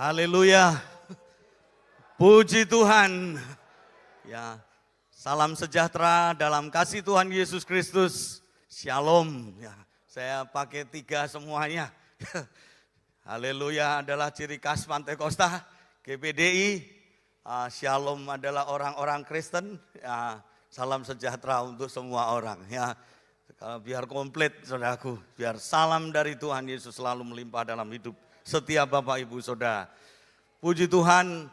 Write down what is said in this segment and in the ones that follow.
Haleluya. Puji Tuhan. Ya, salam sejahtera dalam kasih Tuhan Yesus Kristus. Shalom. Ya, saya pakai 3 semuanya. Haleluya adalah ciri khas Pantai Kosta, GPDI. Shalom adalah orang-orang Kristen. Ya, salam sejahtera untuk semua orang. Ya, biar komplit saudaraku, biar salam dari Tuhan Yesus selalu melimpah dalam hidup setiap Bapak Ibu Saudara. Puji Tuhan,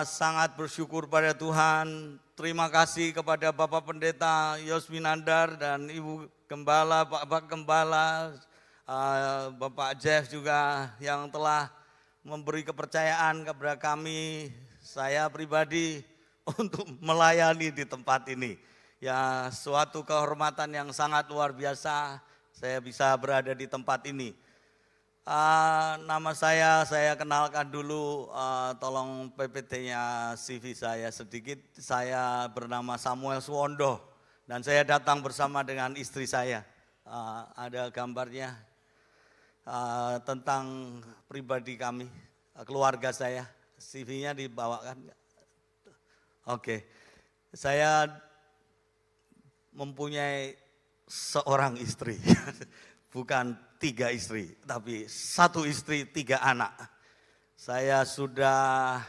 sangat bersyukur pada Tuhan. Terima kasih kepada Bapak Pendeta Yosminandar dan Ibu Gembala, Pak Gembala, Bapak Jeff juga yang telah memberi kepercayaan kepada kami, saya pribadi untuk melayani di tempat ini. Ya, suatu kehormatan yang sangat luar biasa saya bisa berada di tempat ini. Nama saya kenalkan dulu, tolong PPT-nya CV saya sedikit. Saya bernama Samuel Suwondo dan saya datang bersama dengan istri saya. Ada gambarnya tentang pribadi kami, keluarga saya. CV-nya dibawakan. Oke, saya mempunyai seorang istri. Bukan 3 istri, tapi 1 istri, 3 anak. Saya sudah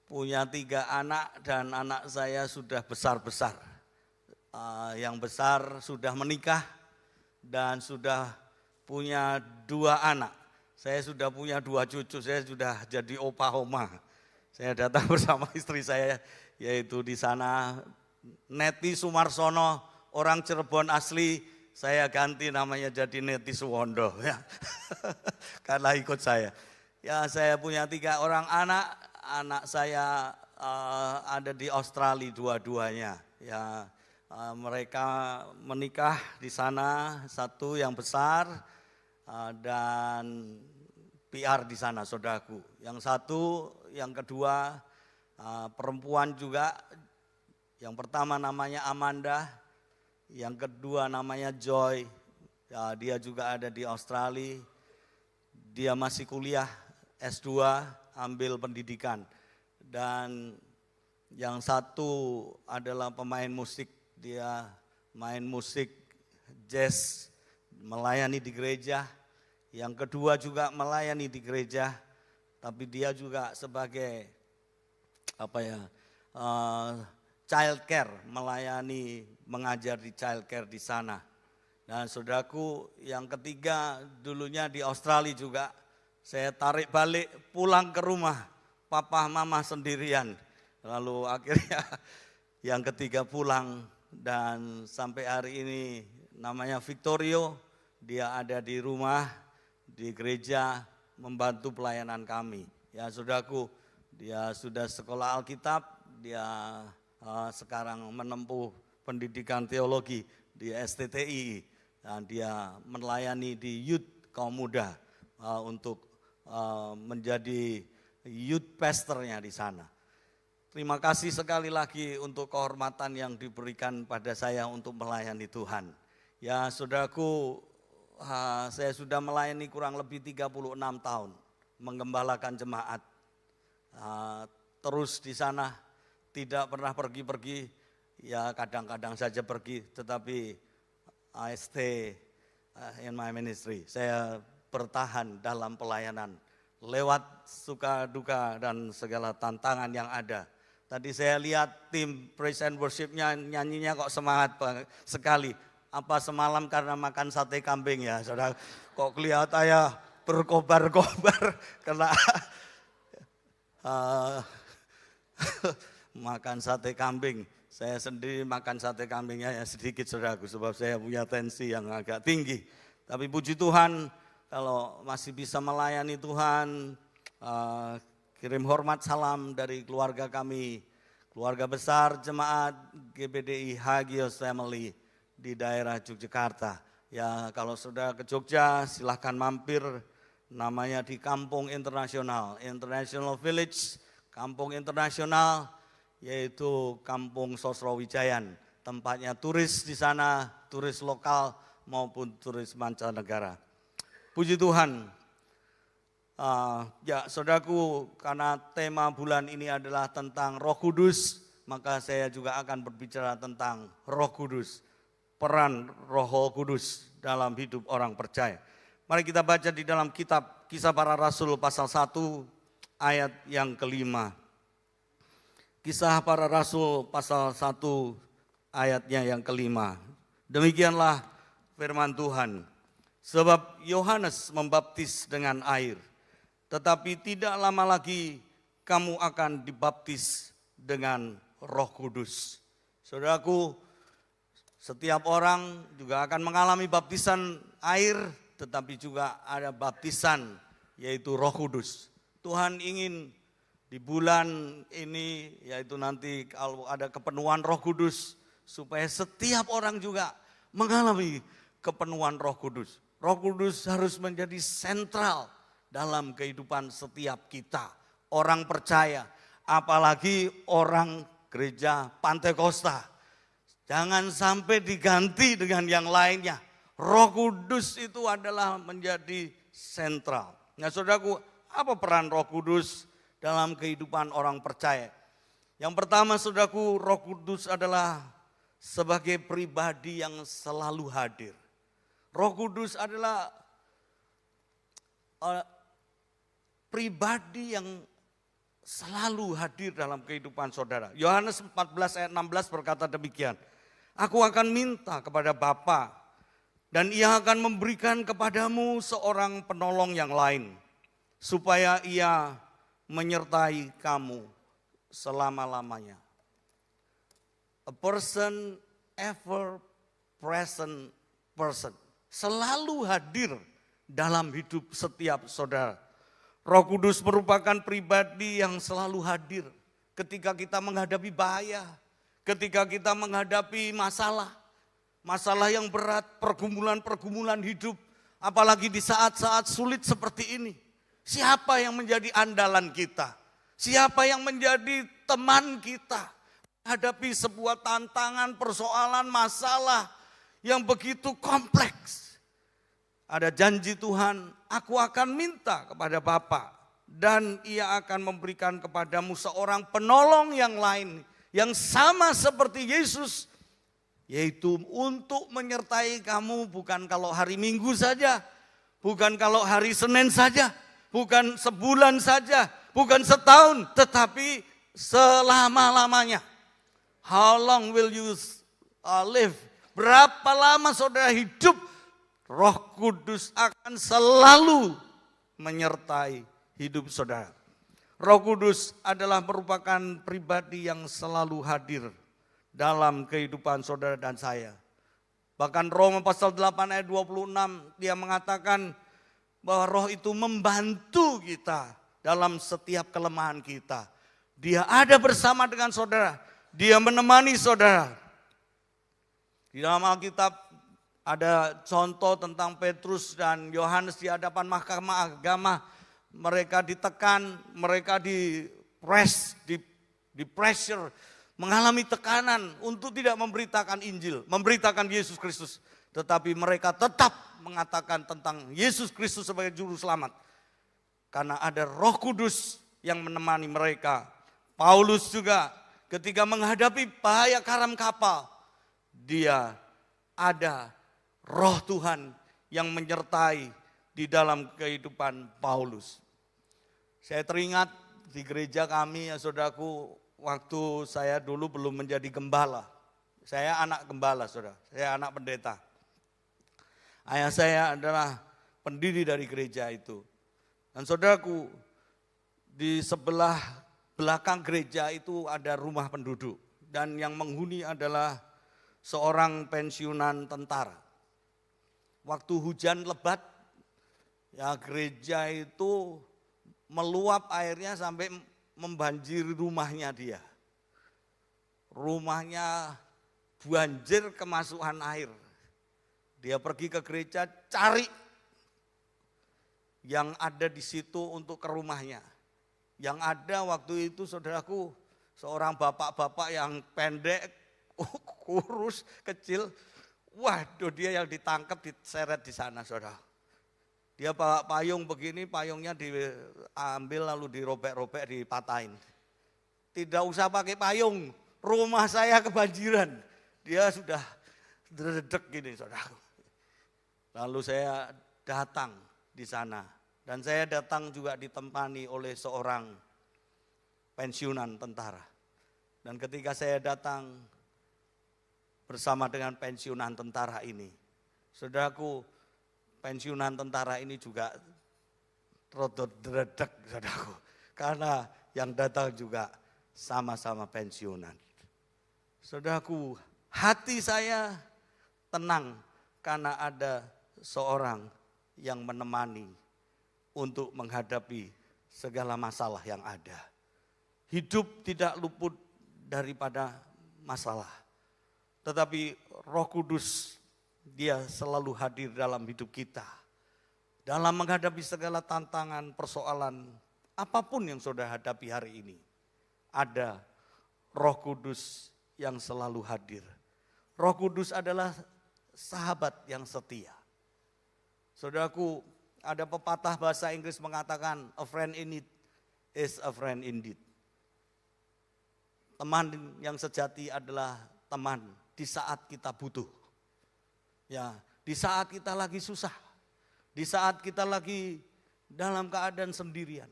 punya 3 anak dan anak saya sudah besar-besar. Yang besar sudah menikah dan sudah punya 2 anak. Saya sudah punya 2 cucu, saya sudah jadi opa oma. Saya datang bersama istri saya, yaitu di sana Neti Sumarsono, orang Cirebon asli. Saya ganti namanya jadi Neti Suwondo ya. Karena ikut saya. Ya, saya punya 3 orang anak. Anak saya ada di Australia dua-duanya. Ya, mereka menikah di sana, 1 yang besar dan PR di sana saudaraku. Yang 1, yang kedua perempuan juga. Yang pertama namanya Amanda. Yang kedua namanya Joy, ya, dia juga ada di Australia, dia masih kuliah S2, ambil pendidikan. Dan yang 1 adalah pemain musik, dia main musik jazz, melayani di gereja. Yang kedua juga melayani di gereja, tapi dia juga sebagai child care, melayani, mengajar di child care di sana. Dan saudaraku yang ketiga dulunya di Australia juga, saya tarik balik pulang ke rumah, papa mama sendirian. Lalu akhirnya yang ketiga pulang dan sampai hari ini namanya Victorio, dia ada di rumah, di gereja membantu pelayanan kami. Ya saudaraku, dia sudah sekolah Alkitab, dia sekarang menempuh pendidikan teologi di STTI dan dia melayani di youth kaum muda untuk menjadi youth pastornya di sana. Terima kasih sekali lagi untuk kehormatan yang diberikan pada saya untuk melayani Tuhan. Ya saudaraku, saya sudah melayani kurang lebih 36 tahun menggembalakan jemaat. Terus di sana, tidak pernah pergi-pergi, ya kadang-kadang saja pergi, tetapi I stay in my ministry. Saya bertahan dalam pelayanan, lewat suka duka dan segala tantangan yang ada. Tadi saya lihat tim praise and worship-nya nyanyinya kok semangat sekali. Apa semalam karena makan sate kambing ya, saudara? Kok kelihatannya berkobar-kobar kena makan sate kambing. Saya sendiri makan sate kambingnya ya sedikit saudaraku, sebab saya punya tensi yang agak tinggi. Tapi puji Tuhan kalau masih bisa melayani Tuhan. Kirim hormat salam dari keluarga kami, keluarga besar jemaat GPDI Hagios Family di daerah Yogyakarta. Ya kalau sudah ke Jogja silahkan mampir, namanya di Kampung Internasional, International Village, Kampung Internasional, yaitu Kampung Sosrawijayan. Tempatnya turis di sana, turis lokal maupun turis mancanegara. Puji Tuhan, Ya saudaraku, karena tema bulan ini adalah tentang Roh Kudus, maka saya juga akan berbicara tentang Roh Kudus. Peran Roh Kudus dalam hidup orang percaya. Mari kita baca di dalam kitab Kisah Para Rasul pasal 1 ayat yang kelima. Kisah Para Rasul pasal 1 ayatnya yang kelima. Demikianlah firman Tuhan. Sebab Yohanes membaptis dengan air, tetapi tidak lama lagi kamu akan dibaptis dengan Roh Kudus. Saudaraku, setiap orang juga akan mengalami baptisan air, tetapi juga ada baptisan yaitu Roh Kudus. Tuhan ingin di bulan ini, yaitu nanti kalau ada kepenuhan Roh Kudus, supaya setiap orang juga mengalami kepenuhan Roh Kudus. Roh Kudus harus menjadi sentral dalam kehidupan setiap kita, orang percaya, apalagi orang gereja Pantekosta. Jangan sampai diganti dengan yang lainnya. Roh Kudus itu adalah menjadi sentral. Nah saudaraku, apa peran Roh Kudus dalam kehidupan orang percaya? Yang pertama saudaraku, Roh Kudus adalah sebagai pribadi yang selalu hadir. Roh Kudus adalah pribadi yang selalu hadir dalam kehidupan saudara. Yohanes 14 ayat 16 berkata demikian. Aku akan minta kepada Bapa dan Ia akan memberikan kepadamu seorang penolong yang lain, supaya Ia menyertai kamu selama-lamanya. A person, ever present person. Selalu hadir dalam hidup setiap saudara. Roh Kudus merupakan pribadi yang selalu hadir ketika kita menghadapi bahaya, ketika kita menghadapi masalah yang berat, pergumulan-pergumulan hidup, apalagi di saat-saat sulit seperti ini. Siapa yang menjadi andalan kita? Siapa yang menjadi teman kita? Hadapi sebuah tantangan, persoalan, masalah yang begitu kompleks. Ada janji Tuhan, aku akan minta kepada Bapa dan Ia akan memberikan kepadamu seorang penolong yang lain yang sama seperti Yesus, yaitu untuk menyertai kamu bukan kalau hari Minggu saja, bukan kalau hari Senin saja, bukan sebulan saja, bukan setahun, tetapi selama-lamanya. How long will you live? Berapa lama saudara hidup? Roh Kudus akan selalu menyertai hidup saudara. Roh Kudus adalah merupakan pribadi yang selalu hadir dalam kehidupan saudara dan saya. Bahkan Roma pasal 8 ayat 26 dia mengatakan bahwa roh itu membantu kita dalam setiap kelemahan kita. Dia ada bersama dengan saudara, dia menemani saudara. Di dalam Alkitab ada contoh tentang Petrus dan Yohanes di hadapan mahkamah agama. Mereka ditekan, mereka di pressure, mengalami tekanan untuk tidak memberitakan Injil, memberitakan Yesus Kristus. Tetapi mereka tetap mengatakan tentang Yesus Kristus sebagai juru selamat. Karena ada Roh Kudus yang menemani mereka. Paulus juga ketika menghadapi bahaya karam kapal, dia ada Roh Tuhan yang menyertai di dalam kehidupan Paulus. Saya teringat di gereja kami ya saudaraku, waktu saya dulu belum menjadi gembala. Saya anak gembala saudara, saya anak pendeta. Ayah saya adalah pendiri dari gereja itu. Dan saudaraku, di sebelah belakang gereja itu ada rumah penduduk. Dan yang menghuni adalah seorang pensiunan tentara. Waktu hujan lebat, ya gereja itu meluap airnya sampai membanjiri rumahnya dia. Rumahnya banjir kemasukan air. Dia pergi ke gereja cari yang ada di situ untuk ke rumahnya. Yang ada waktu itu saudaraku, seorang bapak-bapak yang pendek, kurus, kecil. Waduh, dia yang ditangkap, diseret di sana saudara. Dia bawa payung begini, payungnya diambil lalu dirobek-robek, dipatahin. Tidak usah pakai payung, rumah saya kebanjiran. Dia sudah dredeg gini, saudara. Lalu saya datang di sana. Dan saya datang juga ditempani oleh seorang pensiunan tentara. Dan ketika saya datang bersama dengan pensiunan tentara ini, saudaraku, pensiunan tentara ini juga rodot dredeg, saudaraku. Karena yang datang juga sama-sama pensiunan. Saudaraku, hati saya tenang karena ada seorang yang menemani untuk menghadapi segala masalah yang ada. Hidup tidak luput daripada masalah. Tetapi Roh Kudus, Dia selalu hadir dalam hidup kita. Dalam menghadapi segala tantangan, persoalan, apapun yang saudara hadapi hari ini. Ada Roh Kudus yang selalu hadir. Roh Kudus adalah sahabat yang setia. Saudaraku, ada pepatah bahasa Inggris mengatakan, a friend in need is a friend indeed. Teman yang sejati adalah teman di saat kita butuh. Ya, di saat kita lagi susah, di saat kita lagi dalam keadaan sendirian.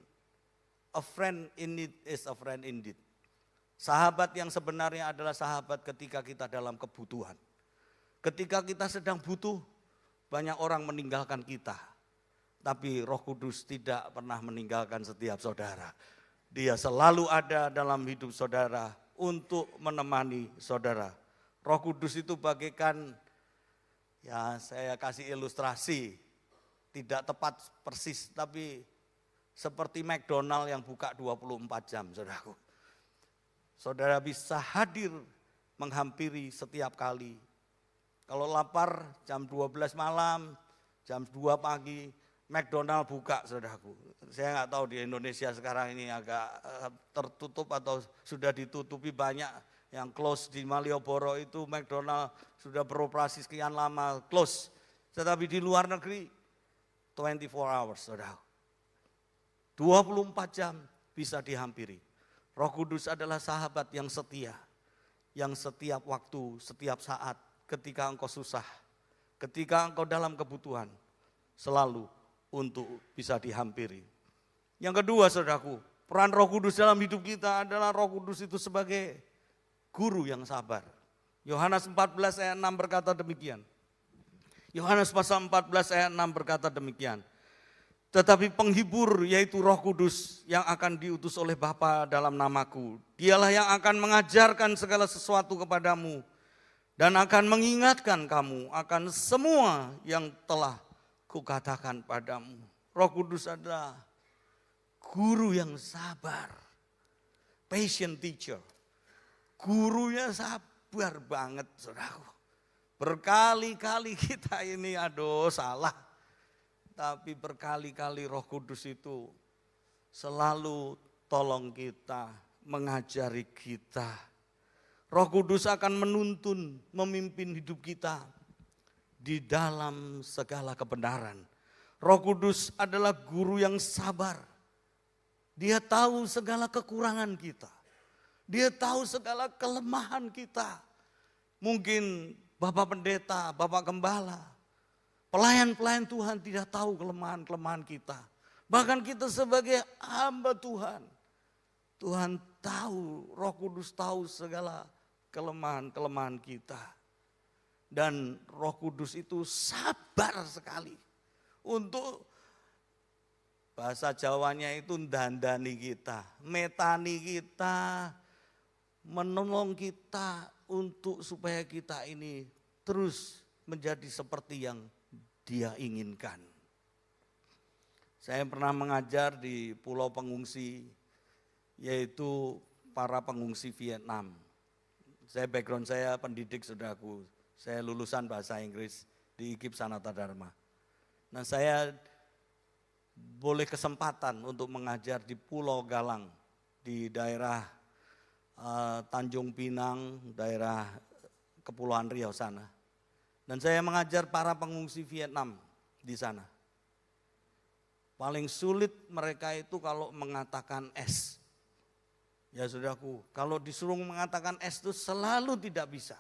A friend in need is a friend indeed. Sahabat yang sebenarnya adalah sahabat ketika kita dalam kebutuhan. Ketika kita sedang butuh, banyak orang meninggalkan kita. Tapi Roh Kudus tidak pernah meninggalkan setiap saudara. Dia selalu ada dalam hidup saudara untuk menemani saudara. Roh Kudus itu bagaikan, ya saya kasih ilustrasi, tidak tepat persis, tapi seperti McDonald yang buka 24 jam, saudaraku. Saudara bisa hadir menghampiri setiap kali. Kalau lapar jam 12 malam, jam 2 pagi, McDonald buka, saudaraku. Saya nggak tahu di Indonesia sekarang ini agak tertutup atau sudah ditutupi, banyak yang close. Di Malioboro itu McDonald sudah beroperasi sekian lama, close. Tetapi di luar negeri 24 hours, saudara. 24 jam bisa dihampiri. Roh Kudus adalah sahabat yang setia, yang setiap waktu, setiap saat, ketika engkau susah, ketika engkau dalam kebutuhan, selalu untuk bisa dihampiri. Yang kedua, saudaraku, peran Roh Kudus dalam hidup kita adalah Roh Kudus itu sebagai guru yang sabar. Yohanes 14 ayat 6 berkata demikian. Yohanes pasal 14 ayat 6 berkata demikian. Tetapi penghibur yaitu Roh Kudus yang akan diutus oleh Bapa dalam namaku. Dialah yang akan mengajarkan segala sesuatu kepadamu dan akan mengingatkan kamu akan semua yang telah kukatakan padamu. Roh Kudus adalah guru yang sabar. Patient teacher. Gurunya sabar banget, saudaraku. Berkali-kali kita ini salah. Tapi berkali-kali Roh Kudus itu selalu tolong kita, mengajari kita. Roh Kudus akan menuntun, memimpin hidup kita di dalam segala kebenaran. Roh Kudus adalah guru yang sabar. Dia tahu segala kekurangan kita. Dia tahu segala kelemahan kita. Mungkin Bapak Pendeta, Bapak Gembala, pelayan-pelayan Tuhan tidak tahu kelemahan-kelemahan kita. Bahkan kita sebagai hamba Tuhan. Tuhan tahu, Roh Kudus tahu segala kelemahan-kelemahan kita. Dan Roh Kudus itu sabar sekali untuk, bahasa Jawanya itu dandani kita, metani kita, menolong kita untuk supaya kita ini terus menjadi seperti yang Dia inginkan. Saya pernah mengajar di pulau pengungsi, yaitu para pengungsi Vietnam. Background saya pendidik, saudaraku. Saya lulusan bahasa Inggris di IKIP Sanata Dharma. Nah, saya boleh kesempatan untuk mengajar di Pulau Galang, di daerah Tanjung Pinang, daerah Kepulauan Riau sana. Dan saya mengajar para pengungsi Vietnam di sana. Paling sulit mereka itu kalau mengatakan S. Ya saudaraku, kalau disuruh mengatakan S itu selalu tidak bisa.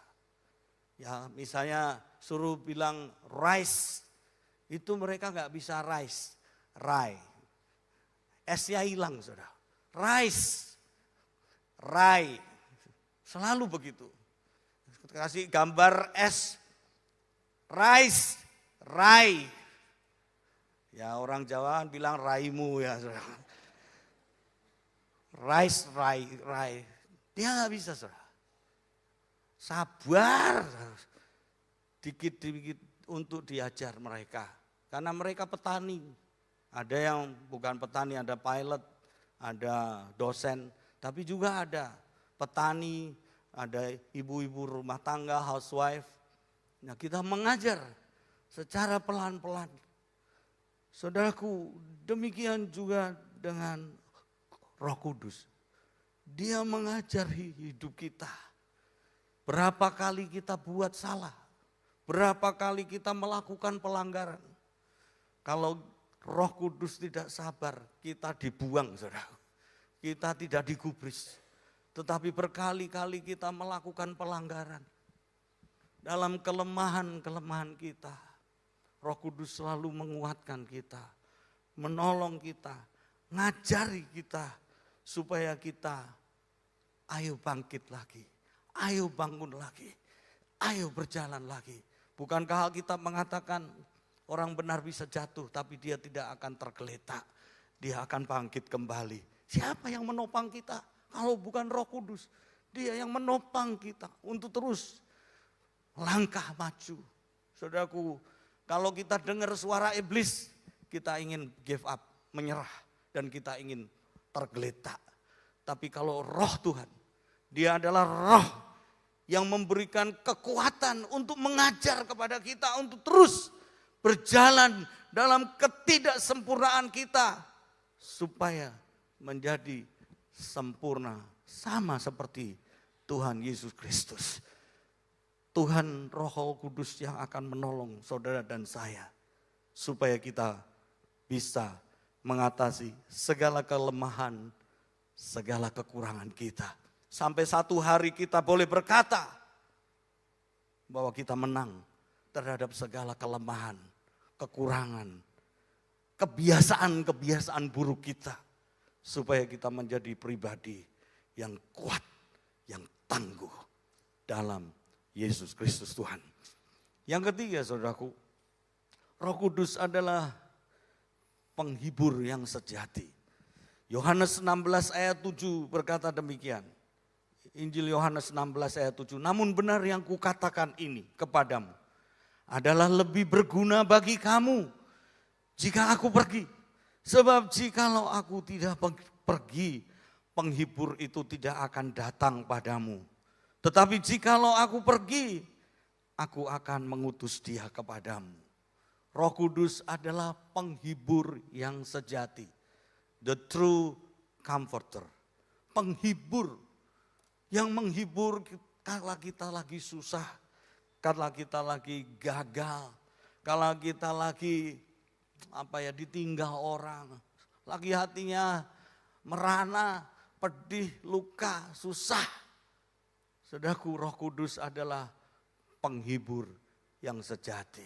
Ya misalnya suruh bilang rice, itu mereka nggak bisa rice, rai. S-nya hilang saudara. Rice, rai, selalu begitu. Kasih gambar S, rice, rai. Ya orang Jawa bilang raimu ya saudara. Rice, rai. Dia nggak bisa saudara. Sabar. Dikit-dikit untuk diajar mereka. Karena mereka petani. Ada yang bukan petani, ada pilot, ada dosen. Tapi juga ada petani, ada ibu-ibu rumah tangga, housewife. Nah kita mengajar secara pelan-pelan. Saudaraku, demikian juga dengan Roh Kudus. Dia mengajar hidup kita. Berapa kali kita buat salah. Berapa kali kita melakukan pelanggaran. Kalau Roh Kudus tidak sabar, kita dibuang saudara. Kita tidak digubris. Tetapi berkali-kali kita melakukan pelanggaran. Dalam kelemahan-kelemahan kita. Roh Kudus selalu menguatkan kita, menolong kita, ngajari kita supaya kita ayo bangkit lagi, ayo bangun lagi, ayo berjalan lagi. Bukankah Alkitab mengatakan orang benar bisa jatuh tapi dia tidak akan tergeletak, dia akan bangkit kembali. Siapa yang menopang kita? Kalau bukan Roh Kudus, dia yang menopang kita untuk terus langkah maju. Saudaraku, kalau kita dengar suara iblis, kita ingin give up, menyerah. Dan kita ingin tergeletak. Tapi kalau Roh Tuhan, dia adalah Roh yang memberikan kekuatan untuk mengajar kepada kita untuk terus berjalan dalam ketidaksempurnaan kita. Supaya menjadi sempurna sama seperti Tuhan Yesus Kristus. Tuhan Roh Kudus yang akan menolong saudara dan saya. Supaya kita bisa mengatasi segala kelemahan, segala kekurangan kita. Sampai satu hari kita boleh berkata bahwa kita menang terhadap segala kelemahan, kekurangan, kebiasaan-kebiasaan buruk kita. Supaya kita menjadi pribadi yang kuat, yang tangguh dalam Yesus Kristus Tuhan. Yang ketiga saudaraku, Roh Kudus adalah penghibur yang sejati. Yohanes 16 ayat 7 berkata demikian. Injil Yohanes 16 ayat 7. Namun benar yang kukatakan ini kepadamu adalah lebih berguna bagi kamu jika aku pergi. Sebab jikalau aku tidak pergi, penghibur itu tidak akan datang padamu. Tetapi jikalau aku pergi, aku akan mengutus dia kepadamu. Roh Kudus adalah penghibur yang sejati. The true comforter. Penghibur yang menghibur kala kita lagi susah, kala kita lagi gagal, kala kita lagi ditinggal orang, lagi hatinya merana, pedih, luka, susah. Saudaraku, Roh Kudus adalah penghibur yang sejati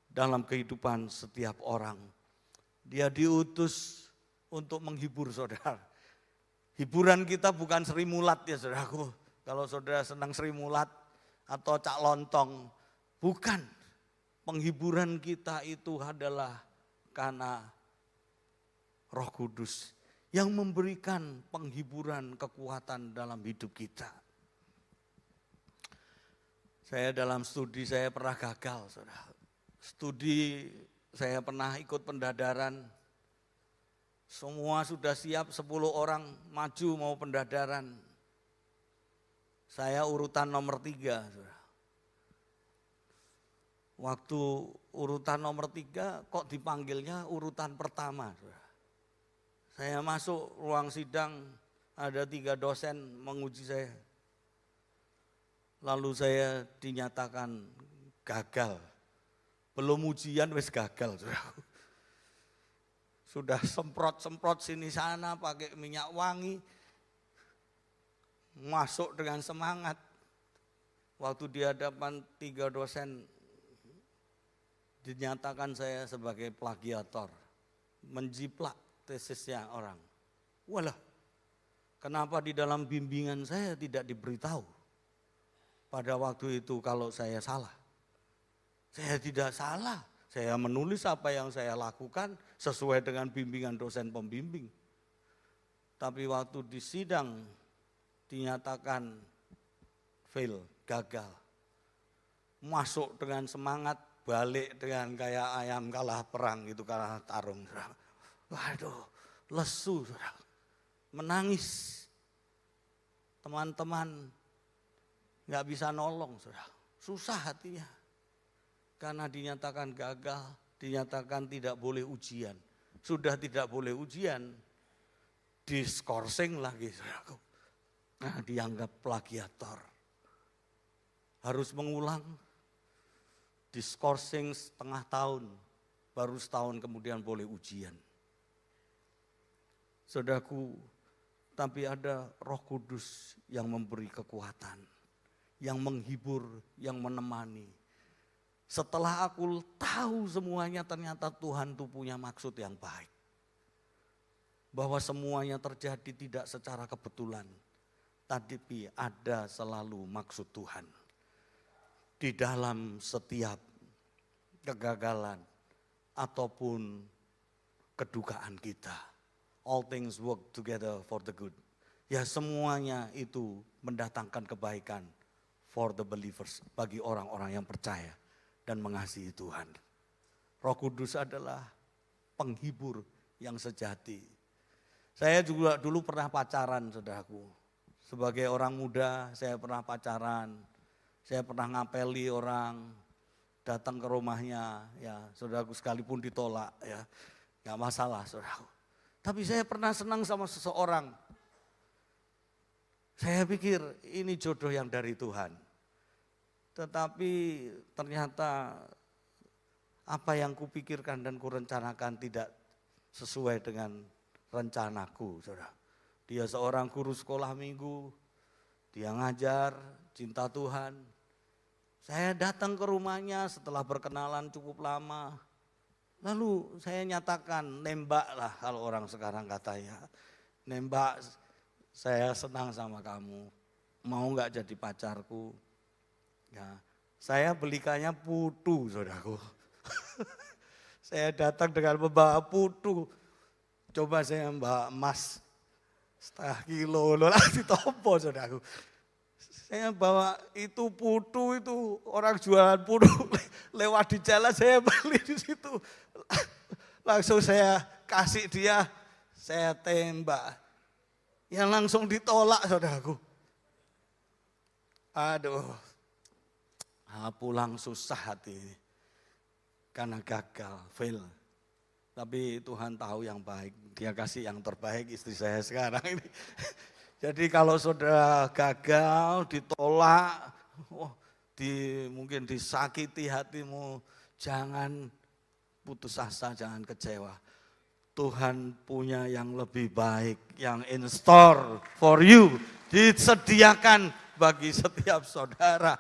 dalam kehidupan setiap orang. Dia diutus untuk menghibur saudara. Hiburan kita bukan Sri Mulat ya saudaraku. Kalau saudara senang Sri Mulat atau Cak Lontong, bukan. Penghiburan kita itu adalah karena Roh Kudus yang memberikan penghiburan, kekuatan dalam hidup kita. Saya dalam studi saya pernah gagal, saudara. Studi saya pernah ikut pendadaran. Semua sudah siap, 10 orang maju mau pendadaran. Saya urutan nomor 3, saudara. Waktu urutan nomor 3 kok dipanggilnya urutan pertama, saudara. Saya masuk ruang sidang, ada 3 dosen menguji saya. Lalu saya dinyatakan gagal. Belum ujian wis gagal. sudah semprot-semprot sini sana pakai minyak wangi, masuk dengan semangat. Waktu di hadapan 3 dosen dinyatakan saya sebagai plagiator, menjiplak tesisnya orang. Walah, kenapa di dalam bimbingan saya tidak diberitahu pada waktu itu kalau saya salah? Saya tidak salah, saya menulis apa yang saya lakukan sesuai dengan bimbingan dosen pembimbing. Tapi waktu di sidang dinyatakan fail, gagal. Masuk dengan semangat, balik dengan kayak ayam kalah perang gitu, kalah tarung. Waduh, lesu, menangis. Teman-teman nggak bisa nolong, susah hatinya. Karena dinyatakan gagal, dinyatakan tidak boleh ujian. Sudah tidak boleh ujian, diskorsing lagi. Nah, dianggap plagiator. Harus mengulang, diskorsing setengah tahun, baru setahun kemudian boleh ujian. Saudaraku, tapi ada Roh Kudus yang memberi kekuatan, yang menghibur, yang menemani. Setelah aku tahu semuanya, ternyata Tuhan itu punya maksud yang baik. Bahwa semuanya terjadi tidak secara kebetulan, tapi ada selalu maksud Tuhan. Di dalam setiap kegagalan ataupun kedukaan kita. All things work together for the good. Ya, semuanya itu mendatangkan kebaikan for the believers, bagi orang-orang yang percaya dan mengasihi Tuhan. Roh Kudus adalah penghibur yang sejati. Saya juga dulu pernah pacaran, saudaraku. Sebagai orang muda saya pernah pacaran. Saya pernah ngapeli orang datang ke rumahnya, ya saudaraku, sekalipun ditolak, ya nggak masalah, saudaraku. Tapi saya pernah senang sama seseorang. Saya pikir ini jodoh yang dari Tuhan. Tetapi ternyata apa yang kupikirkan dan kurencanakan tidak sesuai dengan rencanaku, saudara. Dia seorang guru sekolah minggu, dia ngajar, cinta Tuhan. Saya datang ke rumahnya setelah berkenalan cukup lama. Lalu saya nyatakan, nembak lah kalau orang sekarang katanya. Nembak, saya senang sama kamu, mau gak jadi pacarku? Ya, saya belikannya putu, saudaraku. Saya datang dengan membawa putu. Coba saya membawa emas setengah kilo, lah ditompo, saudaraku. Saya bawa itu putu, itu orang jualan putu lewat di jalan, saya beli di situ. Langsung saya kasih dia, saya tembak. Yang langsung ditolak, saudaraku. Aduh. Pulang susah hati karena gagal, fail. Tapi Tuhan tahu yang baik, Dia kasih yang terbaik istri saya sekarang ini. Jadi kalau saudara gagal, ditolak, mungkin disakiti hatimu, jangan putus asa, jangan kecewa. Tuhan punya yang lebih baik, yang in store for you, disediakan bagi setiap saudara.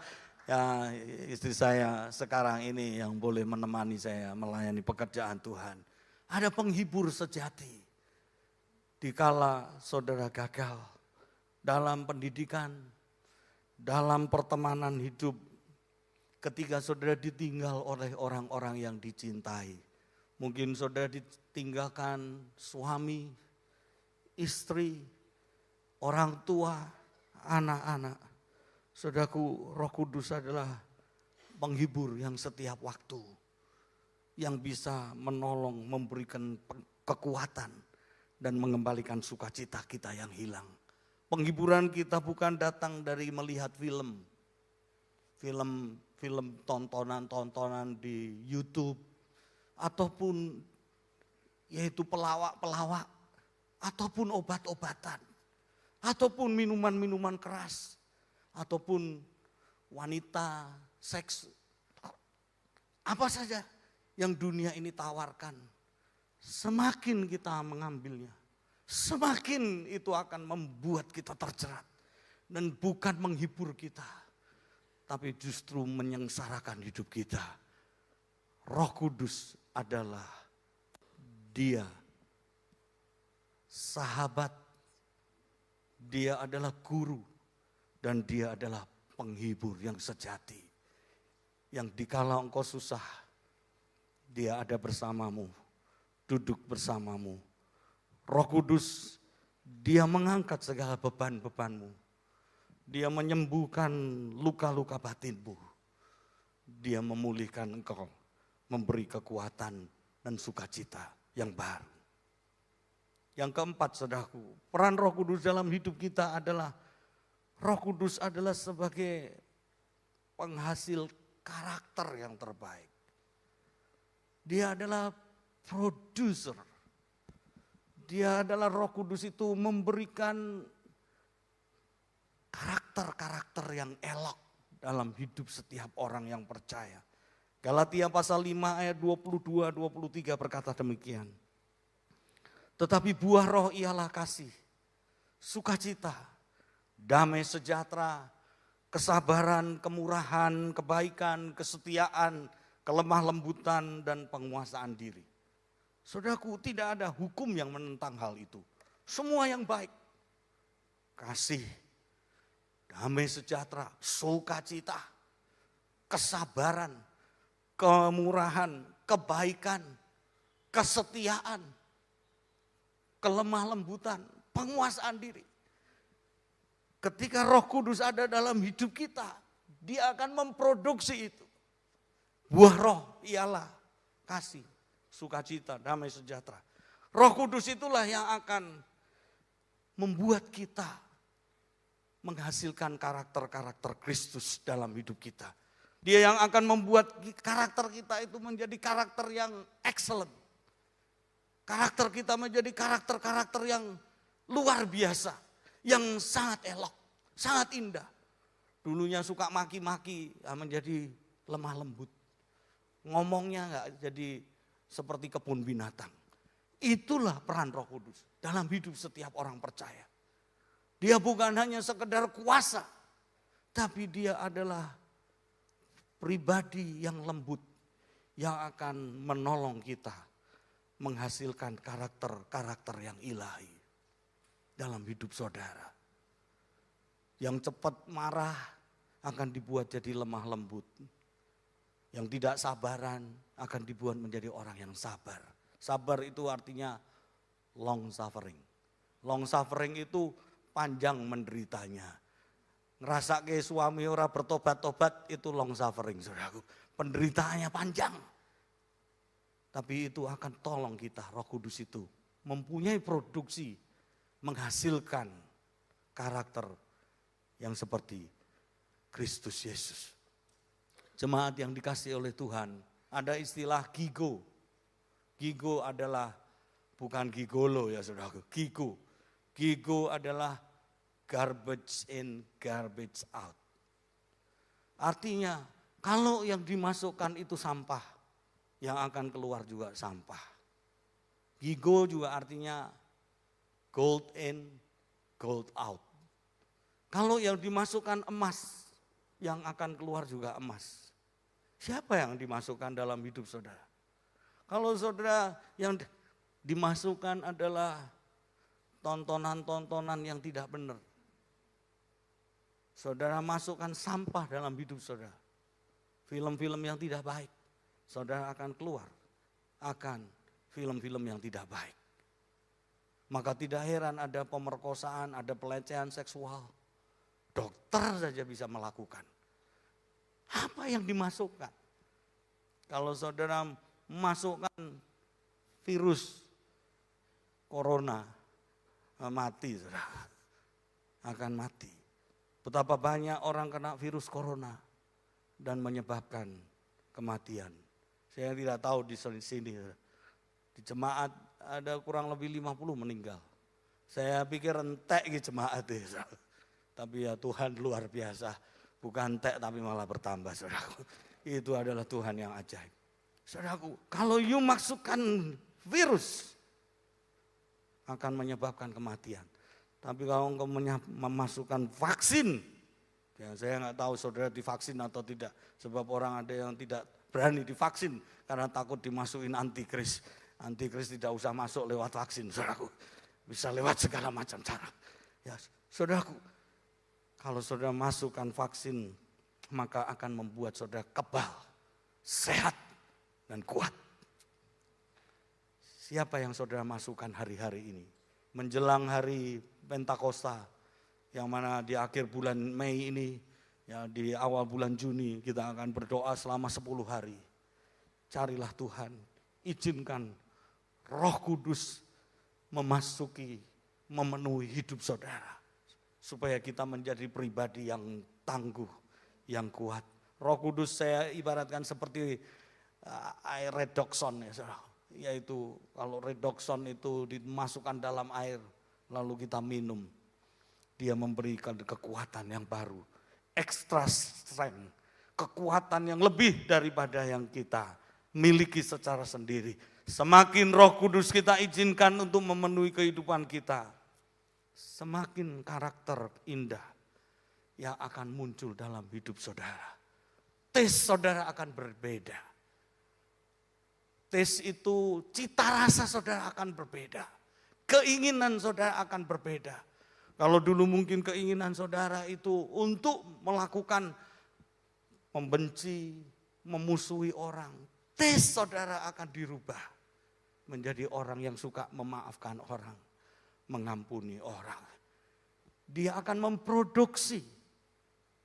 Ya, istri saya sekarang ini yang boleh menemani saya melayani pekerjaan Tuhan. Ada penghibur sejati. Dikala saudara gagal dalam pendidikan, dalam pertemanan hidup, ketika saudara ditinggal oleh orang-orang yang dicintai. Mungkin saudara ditinggalkan suami, istri, orang tua, anak-anak. Saudaraku, Roh Kudus adalah penghibur yang setiap waktu, yang bisa menolong, memberikan kekuatan, dan mengembalikan sukacita kita yang hilang. Penghiburan kita bukan datang dari melihat film tontonan-tontonan di YouTube, ataupun yaitu pelawak-pelawak, ataupun obat-obatan, ataupun minuman-minuman keras, ataupun wanita, seks, apa saja yang dunia ini tawarkan. semakin kita mengambilnya, semakin itu akan membuat kita terjerat. Dan bukan menghibur kita, tapi justru menyengsarakan hidup kita. Roh Kudus adalah Dia sahabat, Dia adalah guru, dan Dia adalah penghibur yang sejati. Yang dikala engkau susah, Dia ada bersamamu, duduk bersamamu. Roh Kudus, Dia mengangkat segala beban-bebanmu. Dia menyembuhkan luka-luka batinmu. Dia memulihkan engkau, memberi kekuatan dan sukacita yang baru. Yang keempat, saudaraku, peran Roh Kudus dalam hidup kita adalah, Roh Kudus adalah sebagai penghasil karakter yang terbaik. Dia adalah produser. Dia adalah Roh Kudus itu memberikan karakter-karakter yang elok dalam hidup setiap orang yang percaya. Galatia pasal 5 ayat 22-23 berkata demikian. Tetapi buah roh ialah kasih, sukacita, damai sejahtera, kesabaran, kemurahan, kebaikan, kesetiaan, kelemah lembutan, dan penguasaan diri. Saudaraku, tidak ada hukum yang menentang hal itu. Semua yang baik. Kasih, damai sejahtera, sukacita, kesabaran, kemurahan, kebaikan, kesetiaan, kelemah lembutan, penguasaan diri. Ketika Roh Kudus ada dalam hidup kita, Dia akan memproduksi itu. Buah roh ialah kasih, sukacita, damai sejahtera. Roh Kudus itulah yang akan membuat kita menghasilkan karakter-karakter Kristus dalam hidup kita. Dia yang akan membuat karakter kita itu menjadi karakter yang excellent. Karakter kita menjadi karakter-karakter yang luar biasa, yang sangat elok, sangat indah. Dulunya suka maki-maki, menjadi lemah lembut. Ngomongnya enggak jadi seperti kebun binatang. Itulah peran Roh Kudus dalam hidup setiap orang percaya. Dia bukan hanya sekedar kuasa, tapi dia adalah pribadi yang lembut, yang akan menolong kita menghasilkan karakter-karakter yang ilahi dalam hidup saudara. Yang cepat marah akan dibuat jadi lemah lembut. Yang tidak sabaran akan dibuat menjadi orang yang sabar. Sabar itu artinya long suffering. Long suffering itu panjang menderitanya. Ngerasa ke suami ora bertobat-tobat itu long suffering, saudaraku. Penderitaannya panjang. Tapi itu akan tolong kita, Roh Kudus itu mempunyai produksi, menghasilkan karakter yang seperti Kristus Yesus. Jemaat yang dikasihi oleh Tuhan, ada istilah gigo. Gigo adalah bukan gigolo ya saudaraku, gigo. Gigo adalah garbage in, garbage out. Artinya kalau yang dimasukkan itu sampah, yang akan keluar juga sampah. Gigo juga artinya gold in, gold out. Kalau yang dimasukkan emas, yang akan keluar juga emas. Siapa yang dimasukkan dalam hidup saudara? Kalau saudara yang dimasukkan adalah tontonan-tontonan yang tidak benar. Saudara masukkan sampah dalam hidup saudara. Film-film yang tidak baik. Saudara akan keluar, akan film-film yang tidak baik. Maka tidak heran ada pemerkosaan, ada pelecehan seksual. Dokter saja bisa melakukan. Apa yang dimasukkan? Kalau saudara masukkan virus corona, mati saudara. Akan mati. Betapa banyak orang kena virus corona dan menyebabkan kematian. Saya tidak tahu di sini, di jemaat ada kurang lebih 50 meninggal. Saya pikir entek gitu jemaat itu. Tapi ya Tuhan luar biasa. Bukan entek tapi malah bertambah saudaraku. Itu adalah Tuhan yang ajaib. Saudaraku, kalau you masukkan virus akan menyebabkan kematian. Tapi kalau engkau memasukkan vaksin, ya saya nggak tahu saudara divaksin atau tidak. Sebab orang ada yang tidak berani divaksin karena takut dimasukin antikris. Antikris tidak usah masuk lewat vaksin, saudaraku. Bisa lewat segala macam cara. Ya, saudaraku, kalau saudara masukkan vaksin, maka akan membuat saudara kebal, sehat, dan kuat. Siapa yang saudara masukkan hari-hari ini? Menjelang hari Pentakosta, yang mana di akhir bulan Mei ini, ya di awal bulan Juni kita akan berdoa selama 10 hari. Carilah Tuhan, izinkan Roh Kudus memasuki, memenuhi hidup saudara. Supaya kita menjadi pribadi yang tangguh, yang kuat. Roh Kudus saya ibaratkan seperti air redoxon ya saudara. Yaitu kalau redoxon itu dimasukkan dalam air lalu kita minum. Dia memberikan kekuatan yang baru. Extra strength. Kekuatan yang lebih daripada yang kita miliki secara sendiri. Semakin Roh Kudus kita izinkan untuk memenuhi kehidupan kita, semakin karakter indah yang akan muncul dalam hidup saudara. Tes saudara akan berbeda. Tes itu cita rasa saudara akan berbeda. Keinginan saudara akan berbeda. Kalau dulu mungkin keinginan saudara itu untuk melakukan membenci, memusuhi orang. Tes saudara akan dirubah menjadi orang yang suka memaafkan orang, mengampuni orang. Dia akan memproduksi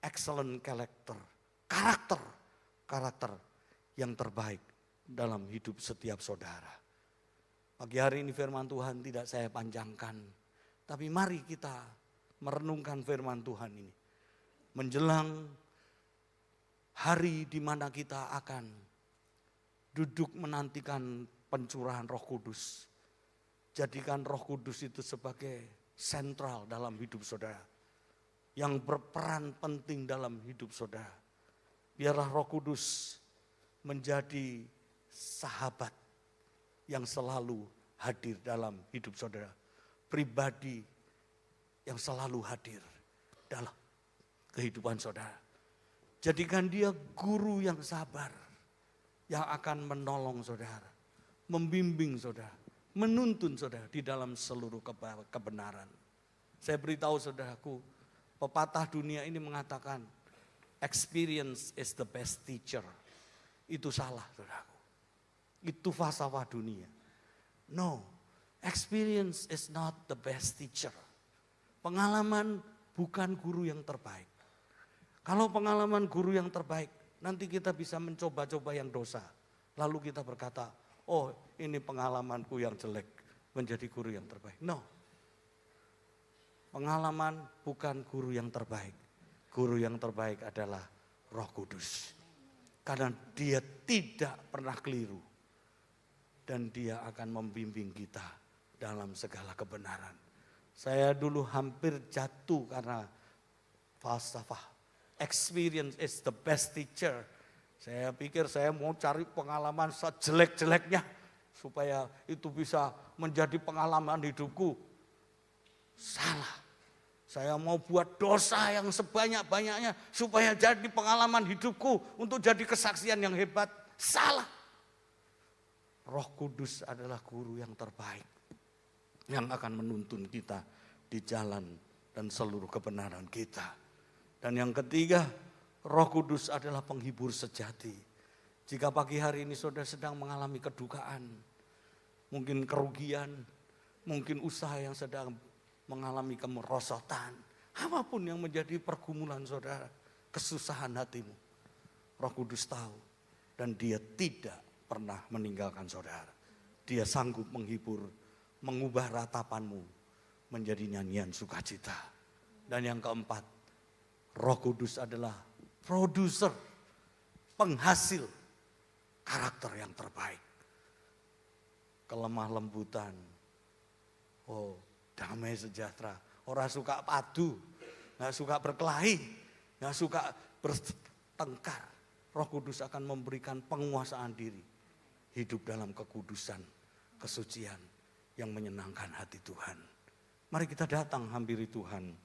excellent karakter yang terbaik dalam hidup setiap saudara. Pagi hari ini firman Tuhan tidak saya panjangkan, tapi mari kita merenungkan firman Tuhan ini. Menjelang hari di mana kita akan duduk menantikan pencurahan Roh Kudus. Jadikan Roh Kudus itu sebagai sentral dalam hidup saudara. Yang berperan penting dalam hidup saudara. Biarlah Roh Kudus menjadi sahabat yang selalu hadir dalam hidup saudara. Pribadi yang selalu hadir dalam kehidupan saudara. Jadikan dia guru yang sabar. Yang akan menolong saudara. Membimbing saudara. Menuntun saudara di dalam seluruh kebenaran. Saya beritahu saudaraku, pepatah dunia ini mengatakan, experience is the best teacher. Itu salah saudaraku. Itu falsafah dunia. No, experience is not the best teacher. Pengalaman bukan guru yang terbaik. Kalau pengalaman guru yang terbaik, nanti kita bisa mencoba-coba yang dosa. Lalu kita berkata, oh ini pengalamanku yang jelek, menjadi guru yang terbaik. No, pengalaman bukan guru yang terbaik. Guru yang terbaik adalah Roh Kudus. Karena dia tidak pernah keliru. Dan dia akan membimbing kita dalam segala kebenaran. Saya dulu hampir jatuh karena falsafah. Experience is the best teacher. Saya pikir saya mau cari pengalaman sejelek-jeleknya. Supaya itu bisa menjadi pengalaman hidupku. Salah. Saya mau buat dosa yang sebanyak-banyaknya. Supaya jadi pengalaman hidupku. Untuk jadi kesaksian yang hebat. Salah. Roh Kudus adalah guru yang terbaik. Yang akan menuntun kita di jalan dan seluruh kebenaran kita. Dan yang ketiga, Roh Kudus adalah penghibur sejati. Jika pagi hari ini saudara sedang mengalami kedukaan, mungkin kerugian, mungkin usaha yang sedang mengalami kemerosotan, apapun yang menjadi pergumulan saudara, kesusahan hatimu, Roh Kudus tahu dan dia tidak pernah meninggalkan saudara. Dia sanggup menghibur, mengubah ratapanmu menjadi nyanyian sukacita. Dan yang keempat, Roh Kudus adalah produser, penghasil karakter yang terbaik. Kelemah lembutan, oh damai sejahtera. Orang suka padu, gak suka berkelahi, gak suka bertengkar. Roh Kudus akan memberikan penguasaan diri. Hidup dalam kekudusan, kesucian yang menyenangkan hati Tuhan. Mari kita datang hampiri Tuhan.